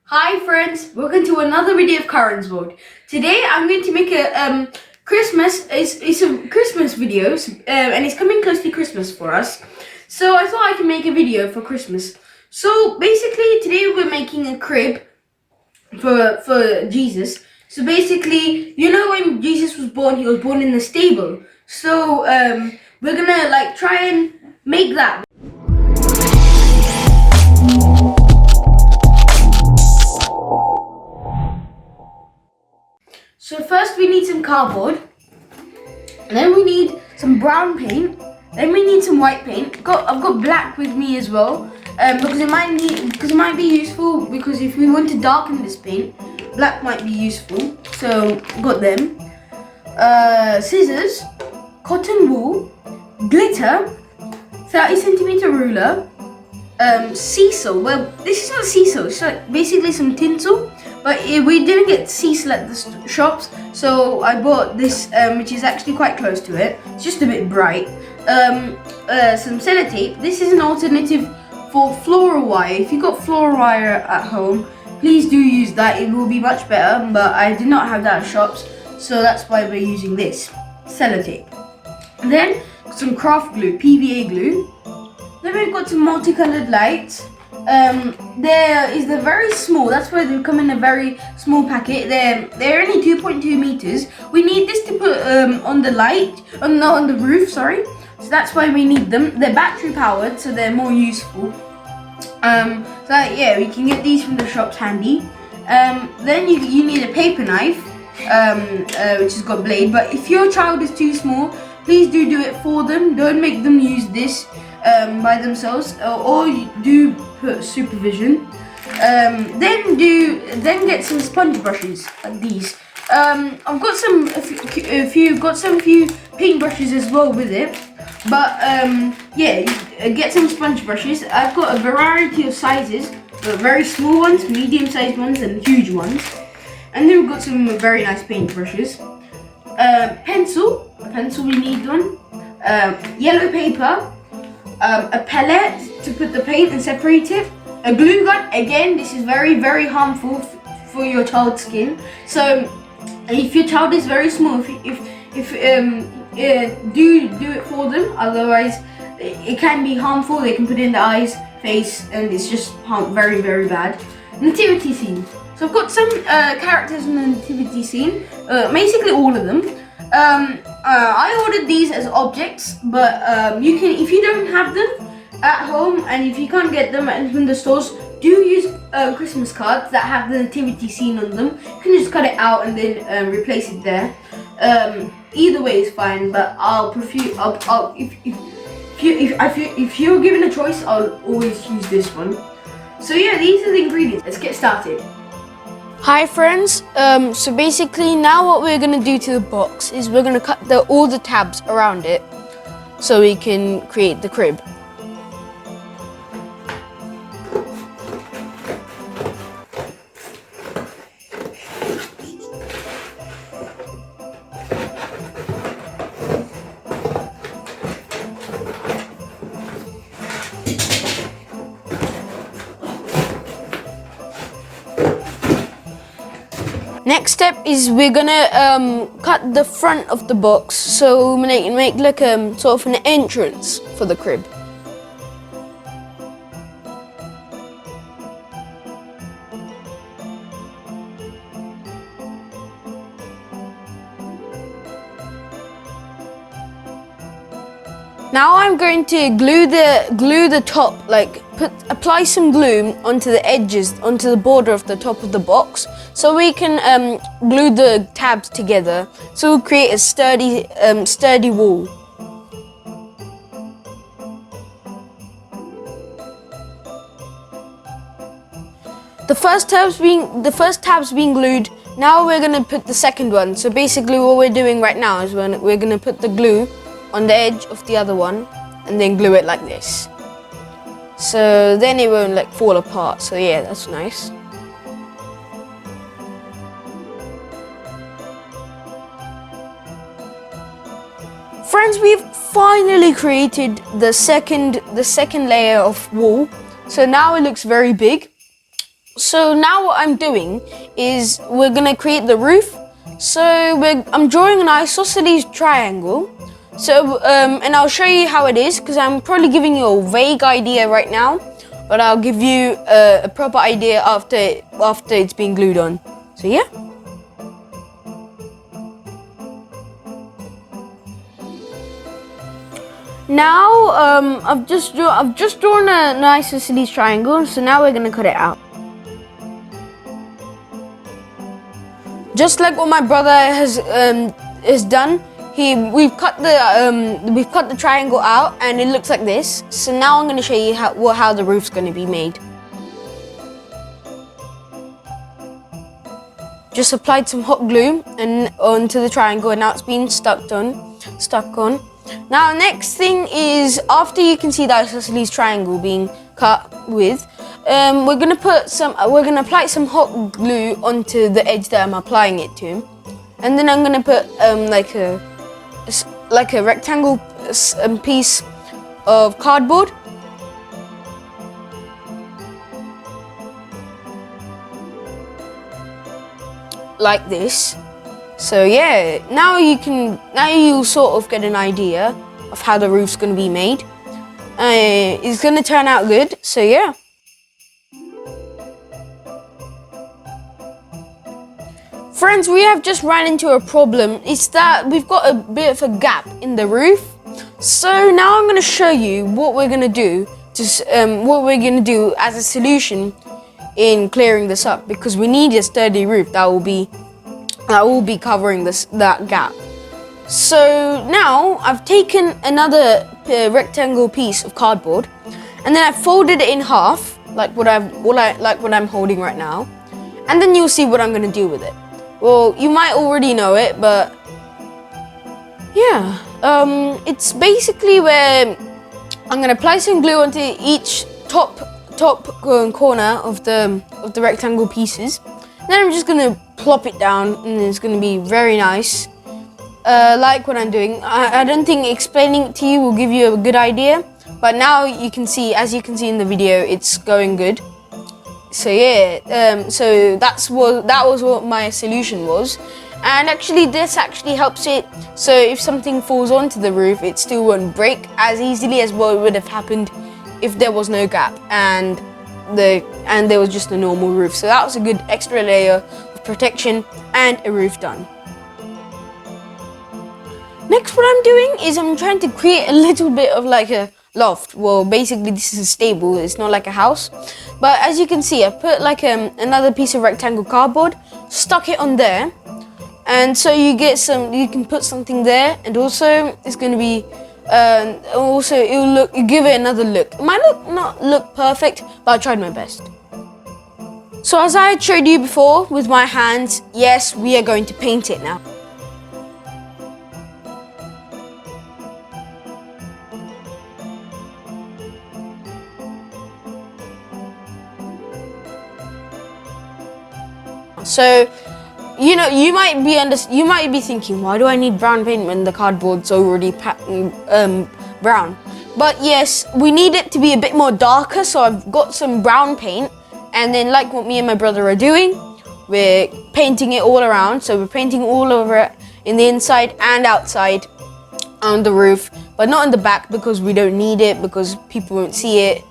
Hi friends, welcome to another video of Karan's World. Today I'm going to make a it's a Christmas videos and it's coming close to Christmas for us. So I thought I could make a video for Christmas. So basically today we're making a crib for Jesus. So basically, you know when Jesus was born, he was born in the stable. So we're gonna try and make that. So first we need some cardboard, and then we need some brown paint, then we need some white paint. I've got black with me as well, because it might be useful, because if we want to darken this paint, black might be useful. So got them. Scissors, cotton wool, glitter, 30cm ruler, Sisal. Well, this is not Sisal, it's like basically some tinsel. But we didn't get Sisal at the shops, so I bought this, which is actually quite close to it. It's just a bit bright. Some sellotape. This is an alternative for floral wire. If you've got floral wire at home, please do use that. It will be much better, but I did not have that at shops, so that's why we're using this sellotape. And then some craft glue, PVA glue. Then we've got some multicolored lights. They're very small. That's why they come in a very small packet. They're only 2.2 meters. We need this to put on the light, on the roof. Sorry. So that's why we need them. They're battery powered, so they're more useful. So yeah, we can get these from the shops handy. Then you need a paper knife, which has got blade. But if your child is too small, please do it for them. Don't make them use this by themselves, or you do put supervision. Then get some sponge brushes like these. I've got a few paint brushes as well with it, but yeah, get some sponge brushes. I've got a variety of sizes, very small ones, medium-sized ones, and huge ones. And then we've got some very nice paint brushes. A pencil, we need one. Yellow paper. A pellet to put the paint and separate it. A glue gun. Again, this is very, very harmful for your child's skin. So if your child is very small, do it for them. Otherwise, it can be harmful. They can put it in the eyes, face, and it's just very, very bad. Nativity scene. So I've got some characters in the nativity scene. Basically all of them. I ordered these as objects, but you can, if you don't have them at home and if you can't get them from the stores, do use Christmas cards that have the nativity scene on them. You can just cut it out and then replace it there. Either way is fine, but if you're given a choice, I'll always use this one. So yeah, these are the ingredients. Let's get started. Hi friends, so basically now what we're going to do to the box is we're going to cut all the tabs around it so we can create the crib. Next step is we're gonna cut the front of the box, so make like sort of an entrance for the crib. Now I'm going to glue the top, apply some glue onto the edges, onto the border of the top of the box, so we can glue the tabs together. So we'll create a sturdy wall. The first tabs being glued. Now we're gonna put the second one. So basically, what we're doing right now is we're gonna put the glue on the edge of the other one and then glue it like this. So then it won't fall apart. So yeah, that's nice. Friends, we've finally created the second layer of wall. So now it looks very big. So now what I'm doing is we're gonna create the roof. So I'm drawing an isosceles triangle. So and I'll show you how it is, because I'm probably giving you a vague idea right now, but I'll give you a proper idea after it's been glued on. So yeah. Now I've just drawn an isosceles triangle. So now we're gonna cut it out. Just like what my brother has done, we've cut the triangle out, and it looks like this. So now I'm going to show you how the roof's going to be made. Just applied some hot glue and onto the triangle, and now it's been stuck on. Now next thing is, after you can see the isosceles triangle being cut with, we're gonna apply some hot glue onto the edge that I'm applying it to, and then I'm gonna put like a rectangle piece of cardboard. Like this. So yeah, now you sort of get an idea of how the roof's gonna be made. It's gonna turn out good, so yeah. Friends, we have just ran into a problem. It's that we've got a bit of a gap in the roof. So now I'm gonna show you what we're gonna do as a solution in clearing this up, because we need a sturdy roof that will be covering that gap. So now I've taken another rectangle piece of cardboard, and then I folded it in half, like what I'm holding right now, and then you'll see what I'm gonna do with it. Well, you might already know it, but yeah, it's basically where I'm gonna apply some glue onto each top corner of the rectangle pieces. Then I'm just gonna plop it down, and it's gonna be very nice. Like what I'm doing. I don't think explaining it to you will give you a good idea, but now you can see, as you can see in the video, it's going good. So yeah, so that was what my solution was, and actually this actually helps it. So if something falls onto the roof, it still won't break as easily as what would have happened if there was no gap and there was just a normal roof. So that was a good extra layer of protection and a roof done. Next, what I'm doing is I'm trying to create a little bit of like a loft. Well, basically this is a stable, it's not like a house. But as you can see, I put like another piece of rectangle cardboard, stuck it on there, and so you can put something there, and also it's going to be also it'll give it another look. It might not look perfect, but I tried my best. So as I showed you before with my hands, yes, we are going to paint it now. So, you know, you might be thinking, why do I need brown paint when the cardboard's already brown? But yes, we need it to be a bit more darker, so I've got some brown paint, and then like what me and my brother are doing, we're painting it all around. So we're painting all over it, in the inside and outside on the roof, but not on the back because we don't need it, because people won't see it.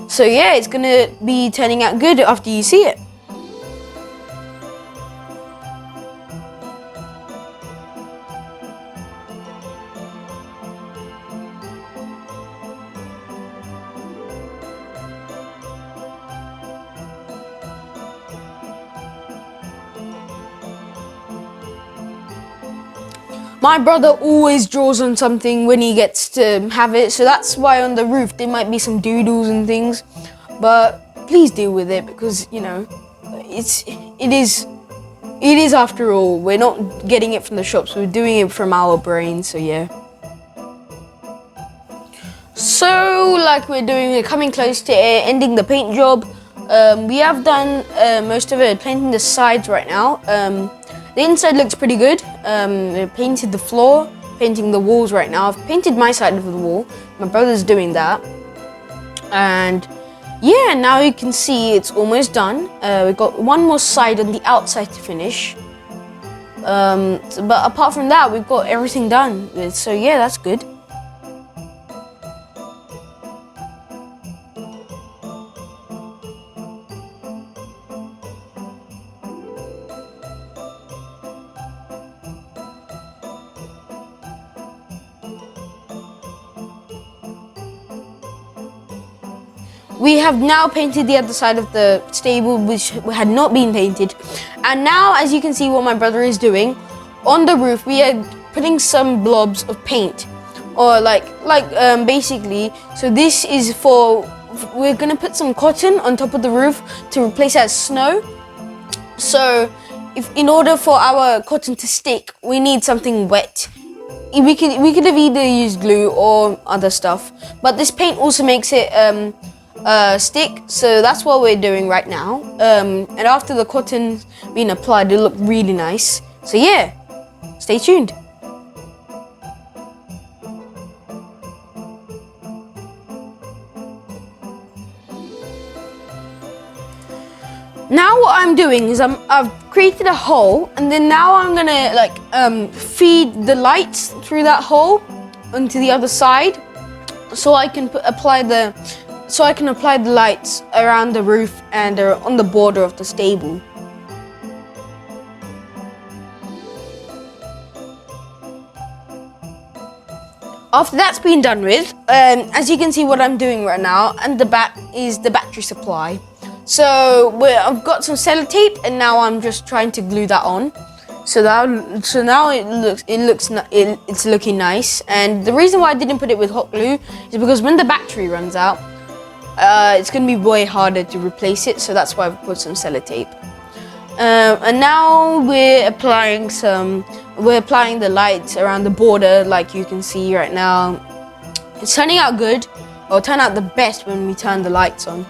So yeah, it's gonna be turning out good after you see it. My brother always draws on something when he gets to have it, so that's why on the roof there might be some doodles and things, but please deal with it, because you know, it is after all, we're not getting it from the shops, we're doing it from our brains, so yeah. So like we're coming close to ending the paint job. We have done most of it, painting the sides right now. The inside looks pretty good. I painted the floor, painting the walls right now. I've painted my side of the wall. My brother's doing that. And yeah, now you can see it's almost done. We've got one more side on the outside to finish. But apart from that, we've got everything done. So yeah, that's good. We have now painted the other side of the stable, which had not been painted. And now, as you can see what my brother is doing, on the roof, we are putting some blobs of paint. Or basically, so this is for, we're gonna put some cotton on top of the roof to replace that snow. So, in order for our cotton to stick, we need something wet. We could have either used glue or other stuff, but this paint also makes it stick, so that's what we're doing right now. And after the cotton's been applied, it'll look really nice. So yeah, stay tuned. Now what I'm doing is I've created a hole, and then now I'm gonna feed the lights through that hole onto the other side, so I can apply the lights around the roof and on the border of the stable. After that's been done with, as you can see what I'm doing right now, and the back is the battery supply. So I've got some sellotape, and now I'm just trying to glue that on. So now it's looking nice. And the reason why I didn't put it with hot glue is because when the battery runs out, it's going to be way harder to replace it. So that's why I've put some sellotape. And now we're applying the lights around the border, like you can see right now. It's turning out good, or turn out the best when we turn the lights on.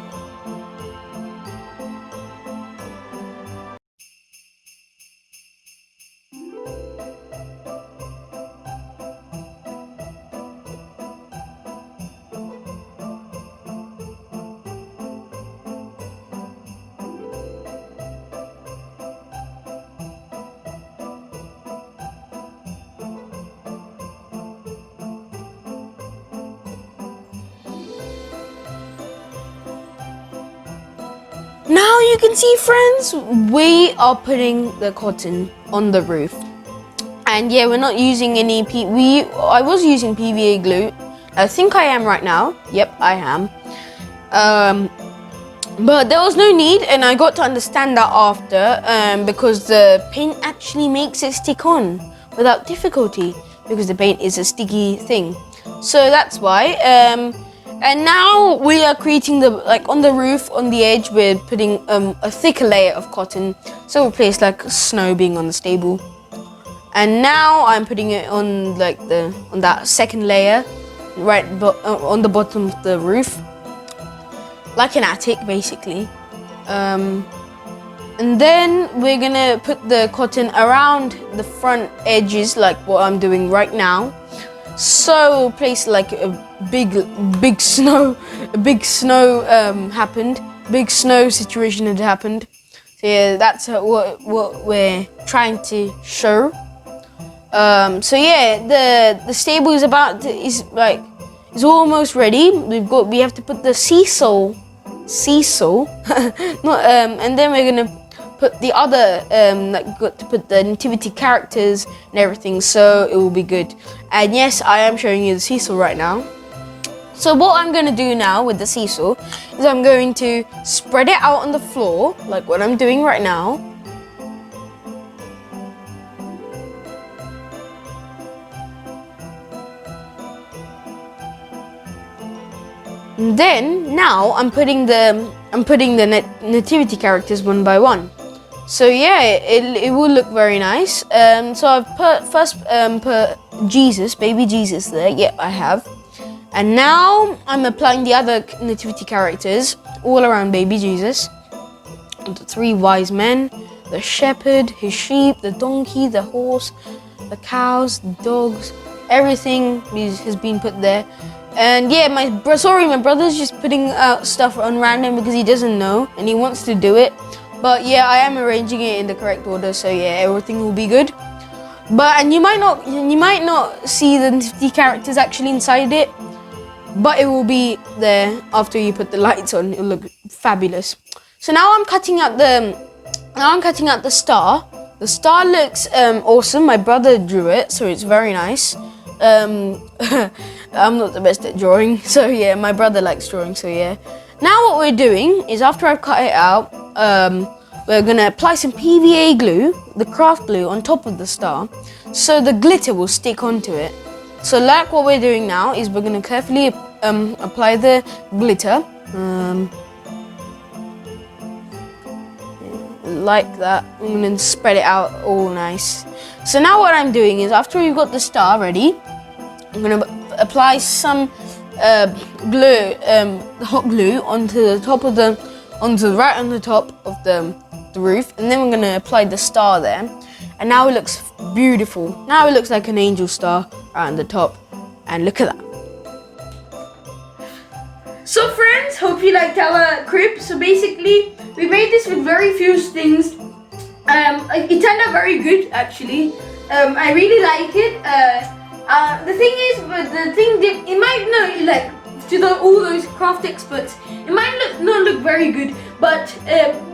Now you can see, friends, we are putting the cotton on the roof. And yeah, we're not using any I was using PVA glue. I think I am right now. Yep, I am. But there was no need, and I got to understand that after, because the paint actually makes it stick on without difficulty, because the paint is a sticky thing. So that's why. And now we are creating on the roof, on the edge, we're putting a thicker layer of cotton, so replace snow being on the stable. And now I'm putting it on on that second layer, right on the bottom of the roof, like an attic basically. And then we're gonna put the cotton around the front edges, like what I'm doing right now. So we'll place a big snow situation had happened. So yeah, that's what we're trying to show. So yeah, the stable is almost ready. We have to put the Sisal, and then we're gonna put the other got to put the Nativity characters and everything, so it will be good. And yes, I am showing you the Sisal right now. So what I'm going to do now with the Sisal is I'm going to spread it out on the floor, like what I'm doing right now. And then now I'm putting the Nativity characters one by one. So yeah, it will look very nice. So I've first put Jesus, baby Jesus there. Yeah, I have. And now I'm applying the other Nativity characters all around baby Jesus. The three wise men, the shepherd, his sheep, the donkey, the horse, the cows, the dogs. Everything has been put there. And yeah, my brother's just putting out stuff on random because he doesn't know and he wants to do it. But yeah, I am arranging it in the correct order, so yeah, everything will be good. And you might not see the Nativity characters actually inside it, but it will be there after you put the lights on. It'll look fabulous. So now I'm cutting out the star. The star looks awesome. My brother drew it, so it's very nice. I'm not the best at drawing, so yeah, my brother likes drawing, so yeah. Now what we're doing is after I've cut it out, we're gonna apply some PVA glue, the craft glue, on top of the star, so the glitter will stick onto it. So like what we're doing now is we're gonna carefully apply the glitter, like that. I'm gonna spread it out all nice. So now what I'm doing is after we've got the star ready, I'm gonna apply some glue, hot glue onto the top of right on the top of the roof, and then we're gonna apply the star there. And now it looks beautiful. Now it looks like an angel star right on the top, and look at that. So friends, hope you liked our crib. So basically, we made this with very few things. It turned out very good actually. I really like it. The thing is, it might not like all those craft experts. It might not look very good, but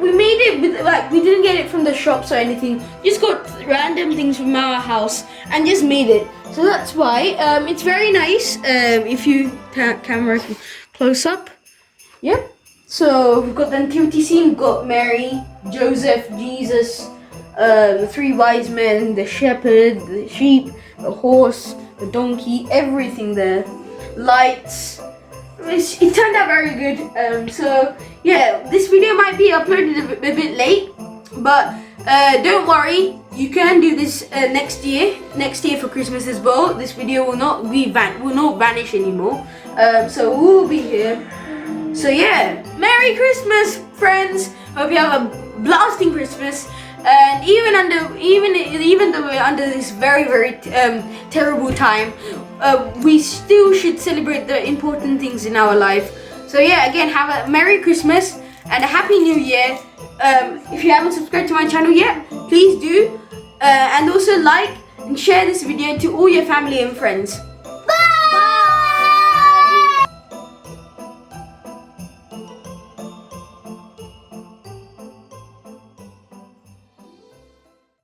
we made it with we didn't get it from the shops or anything. Just got random things from our house and just made it. So that's why it's very nice. If you camera close up, yeah. So we've got the nativity scene. We've got Mary, Joseph, Jesus, the three wise men, the shepherd, the sheep, the horse, the donkey, everything there. Lights. It turned out very good. So yeah, this video might be uploaded a bit late, but don't worry, you can do this next year for Christmas as well. This video will not vanish anymore. So we'll be here. So yeah, Merry Christmas, friends. Hope you have a blasting Christmas. And even though we're under this very terrible time, we still should celebrate the important things in our life. So yeah, again, have a Merry Christmas and a Happy New Year. If you haven't subscribed to my channel yet, please do, and also like and share this video to all your family and friends.